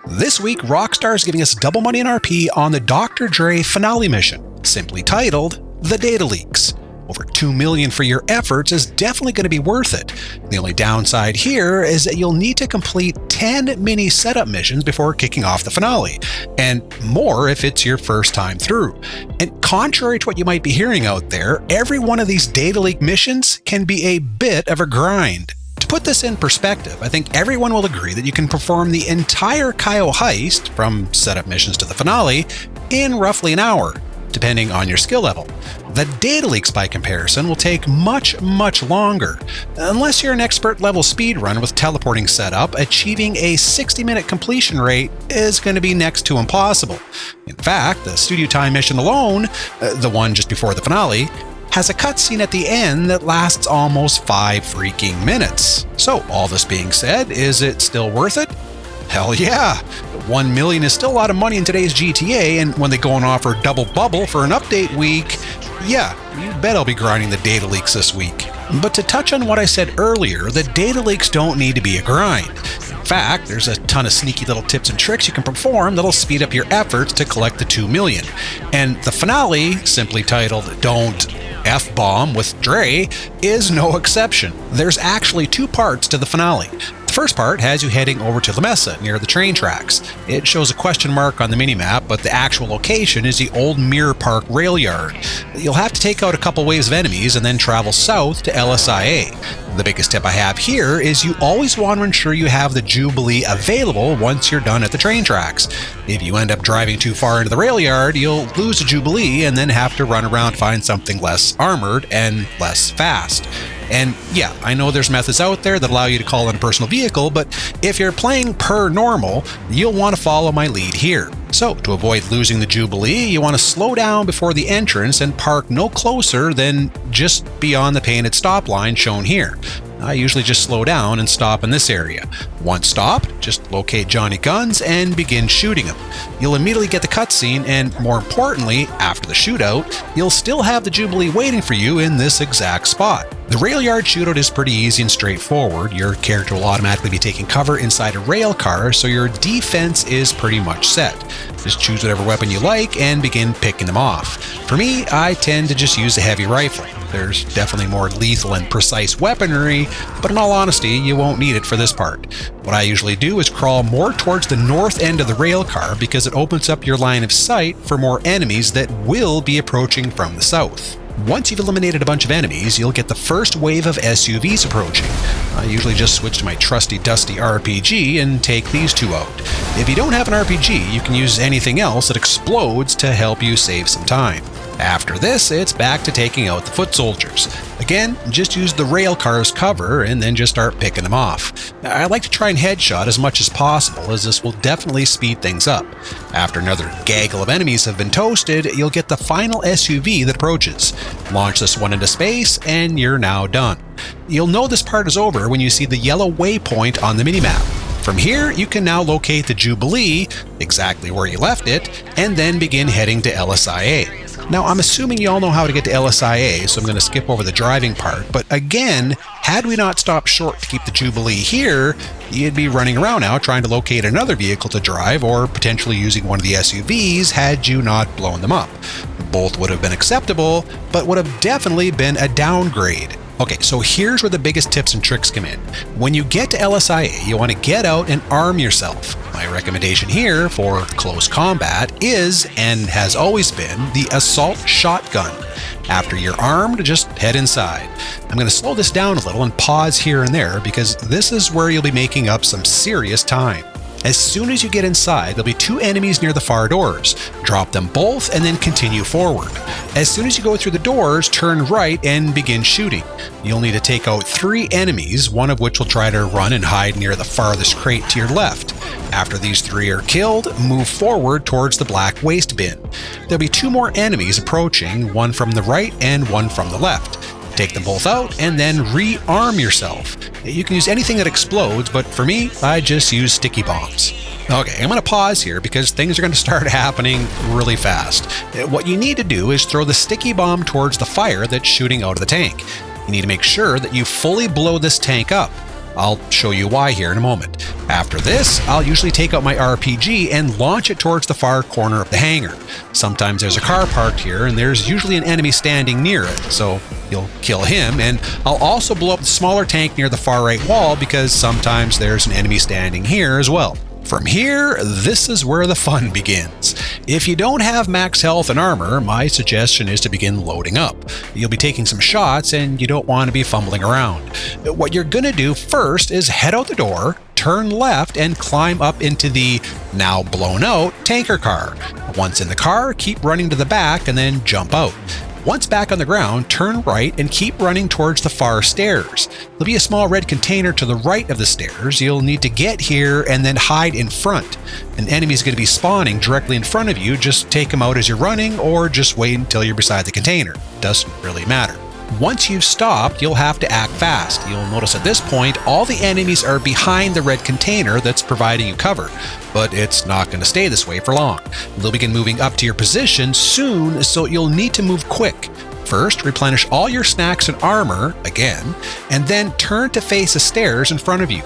This week, Rockstar is giving us double money in RP on the Dr. Dre finale mission, simply titled The Data Leaks. Over $2 million for your efforts is definitely going to be worth it. The only downside here is that you'll need to complete 10 mini setup missions before kicking off the finale, and more if it's your first time through. And contrary to what you might be hearing out there, every one of these data leak missions can be a bit of a grind. To put this in perspective, I think everyone will agree that you can perform the entire Kyo heist, from setup missions to the finale, in roughly an hour, depending on your skill level. The data leaks, by comparison, will take much longer. Unless you're an expert level speedrun with teleporting setup, achieving a 60-minute completion rate is going to be next to impossible. In fact, the studio time mission alone, the one just before the finale, has a cutscene at the end that lasts almost 5 freaking minutes. So, all this being said, is it still worth it? Hell yeah! $1 million is still a lot of money in today's GTA, and when they go and offer double bubble for an update week, yeah, you bet I'll be grinding the data leaks this week. But to touch on what I said earlier, the data leaks don't need to be a grind. In fact, there's a ton of sneaky little tips and tricks you can perform that'll speed up your efforts to collect the $2 million. And the finale, simply titled Don't F-Bomb with Dre, is no exception. There's actually 2 parts to the finale. The first part has you heading over to La Mesa near the train tracks. It shows a question mark on the minimap, but the actual location is the old Mirror Park rail yard. You'll have to take out a couple waves of enemies and then travel south to LSIA. The biggest tip I have here is you always want to ensure you have the Jubilee available once you're done at the train tracks. If you end up driving too far into the rail yard, you'll lose the Jubilee and then have to run around to find something less armored and less fast. And yeah, I know there's methods out there that allow you to call in a personal vehicle, but if you're playing per normal, you'll want to follow my lead here. So, to avoid losing the Jubilee, you want to slow down before the entrance and park no closer than just beyond the painted stop line shown here. I usually just slow down and stop in this area. Once stopped, just locate Johnny Guns and begin shooting him. You'll immediately get the cutscene, and more importantly, after the shootout, you'll still have the Jubilee waiting for you in this exact spot. The rail yard shootout is pretty easy and straightforward. Your character will automatically be taking cover inside a rail car, so your defense is pretty much set. Just choose whatever weapon you like and begin picking them off. For me, I tend to just use a heavy rifle. There's definitely more lethal and precise weaponry, but in all honesty, you won't need it for this part. What I usually do is crawl more towards the north end of the rail car because it opens up your line of sight for more enemies that will be approaching from the south. Once you've eliminated a bunch of enemies, you'll get the first wave of SUVs approaching. I usually just switch to my trusty dusty RPG and take these 2 out. If you don't have an RPG, you can use anything else that explodes to help you save some time. After this, it's back to taking out the foot soldiers. Again, just use the rail car's cover and then just start picking them off. I like to try and headshot as much as possible, as this will definitely speed things up. After another gaggle of enemies have been toasted, you'll get the final SUV that approaches. Launch this one into space, and you're now done. You'll know this part is over when you see the yellow waypoint on the minimap. From here, you can now locate the Jubilee, exactly where you left it, and then begin heading to LSIA. Now, I'm assuming you all know how to get to LSIA, so I'm going to skip over the driving part, but again, had we not stopped short to keep the Jubilee here, you'd be running around now trying to locate another vehicle to drive, or potentially using one of the SUVs had you not blown them up. Both would have been acceptable, but would have definitely been a downgrade. Okay, so here's where the biggest tips and tricks come in. When you get to LSIA, you want to get out and arm yourself. My recommendation here for close combat is, and has always been, the assault shotgun. After you're armed, just head inside. I'm going to slow this down a little and pause here and there because this is where you'll be making up some serious time. As soon as you get inside, there'll be 2 enemies near the far doors. Drop them both and then continue forward. As soon as you go through the doors, turn right and begin shooting. You'll need to take out 3 enemies, one of which will try to run and hide near the farthest crate to your left. After these 3 are killed, move forward towards the black waste bin. There'll be 2 more enemies approaching, one from the right and one from the left. Take them both out and then re-arm yourself. You can use anything that explodes, but for me, I just use sticky bombs. Okay, I'm going to pause here because things are going to start happening really fast. What you need to do is throw the sticky bomb towards the fire that's shooting out of the tank. You need to make sure that you fully blow this tank up. I'll show you why here in a moment. After this, I'll usually take out my RPG and launch it towards the far corner of the hangar. Sometimes there's a car parked here and there's usually an enemy standing near it, so you'll kill him, and I'll also blow up the smaller tank near the far right wall because sometimes there's an enemy standing here as well. From here, this is where the fun begins. If you don't have max health and armor, my suggestion is to begin loading up. You'll be taking some shots and you don't want to be fumbling around. What you're going to do first is head out the door, turn left, and climb up into the now blown out tanker car. Once in the car, keep running to the back and then jump out. Once back on the ground, turn right and keep running towards the far stairs. There'll be a small red container to the right of the stairs. You'll need to get here and then hide in front. An enemy's going to be spawning directly in front of you. Just take him out as you're running, or just wait until you're beside the container. Doesn't really matter. Once you've stopped, you'll have to act fast. You'll notice at this point, all the enemies are behind the red container that's providing you cover, but it's not going to stay this way for long. They'll begin moving up to your position soon, so you'll need to move quick. First, replenish all your snacks and armor, again, and then turn to face the stairs in front of you.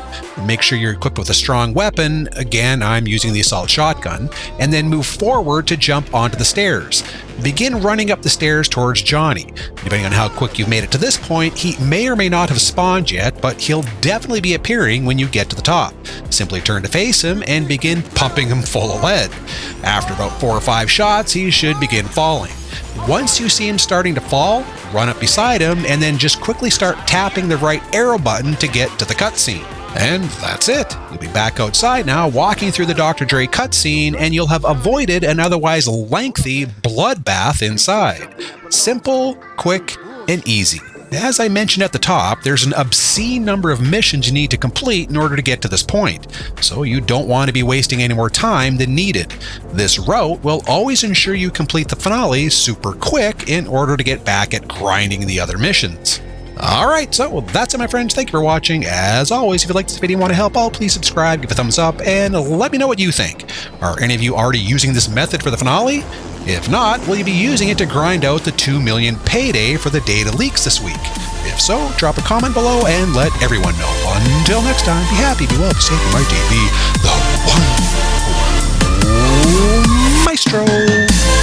Make sure you're equipped with a strong weapon, again I'm using the assault shotgun, and then move forward to jump onto the stairs. Begin running up the stairs towards Johnny. Depending on how quick you've made it to this point, he may or may not have spawned yet, but he'll definitely be appearing when you get to the top. Simply turn to face him and begin pumping him full of lead. After about 4 or 5 shots, he should begin falling. Once you see him starting to fall, run up beside him and then just quickly start tapping the right arrow button to get to the cutscene. And that's it. You'll be back outside now, walking through the Dr. Dre cutscene, and you'll have avoided an otherwise lengthy bloodbath inside. Simple, quick, and easy. As I mentioned at the top, there's an obscene number of missions you need to complete in order to get to this point, so you don't want to be wasting any more time than needed. This route will always ensure you complete the finale super quick in order to get back at grinding the other missions. Alright, so that's it my friends, thank you for watching. As always, if you like this video and want to help out, please subscribe, give a thumbs up, and let me know what you think. Are any of you already using this method for the finale? If not, will you be using it to grind out the 2 million payday for the data leaks this week? If so, drop a comment below and let everyone know. Until next time, be happy, be well, be safe, be mighty, be the one maestro.